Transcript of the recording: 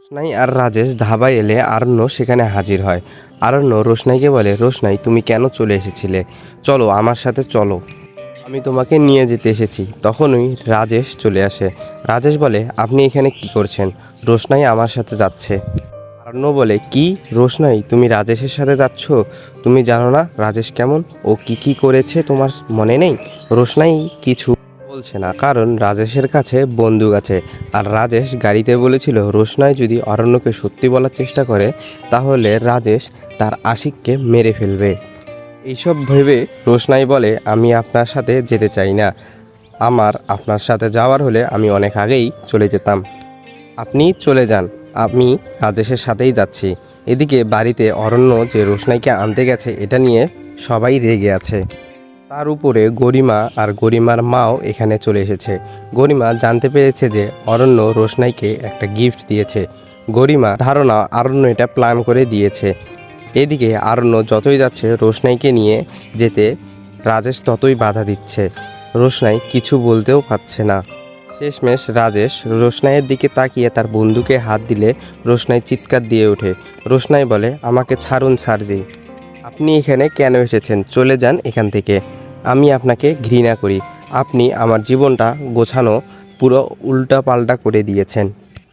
রোশনাই আর রাজেশ ধাবায় এলে আরণ্য সেখানে হাজির হয়। আরণ্য রোশনাইকে বলে, রোশনাই তুমি কেন চলে এসেছিলে? চলো আমার সাথে চলো, আমি তোমাকে নিয়ে যেতে এসেছি। তখনই রাজেশ চলে আসে। রাজেশ বলে, আপনি এখানে কি করছেন? রোশনাই আমার সাথে যাচ্ছে। আরণ্য বলে, কি রোশনাই, তুমি রাজেশের সাথে যাচ্ছ? তুমি জানো না রাজেশ কেমন, ও কি কি করেছে তোমার মনে নেই? রোশনাই কিছু বলছে না, কারণ রাজেশের কাছে বন্দুক আছে। আর রাজেশ গাড়িতে বলেছিল রোশনাই যদি অরণ্যকে সত্যি বলার চেষ্টা করে তাহলে রাজেশ তার আশিককে মেরে ফেলবে। এইসব ভেবে রোশনাই বলে, আমি আপনার সাথে যেতে চাই না। আপনার সাথে যাওয়ার হলে আমি অনেক আগেই চলে যেতাম। আপনি চলে যান, আমি রাজেশের সাথেই যাচ্ছি। এদিকে বাড়িতে অরণ্য যে রোশনাইকে আনতে গেছে এটা নিয়ে সবাই রেগে আছে। তার উপরে গরিমা আর গরিমার মাও এখানে চলে এসেছে। গরিমা জানতে পেরেছে যে অরণ্য রোশনাইকে একটা গিফট দিয়েছে। গরিমা ধারণা অরণ্য এটা প্ল্যান করে দিয়েছে। এদিকে অরণ্য যতই যাচ্ছে রোশনাইকে নিয়ে যেতে, রাজেশ ততই বাধা দিচ্ছে। রোশনাই কিছু বলতেও পারছে না। শেষমেশ রাজেশ রোশনাইয়ের দিকে তাকিয়ে তার বন্দুকে হাত দিলে রোশনাই চিৎকার দিয়ে ওঠে। রোশনাই বলে, আমাকে ছাড়ুন স্যারজি, আপনি এখানে কেন এসেছেন? চলে যান এখান থেকে। আমি আপনাকে ঘৃণা করি। আপনি আমার জীবনটা গোছানো পুরো উল্টাপাল্টা করে দিয়েছেন।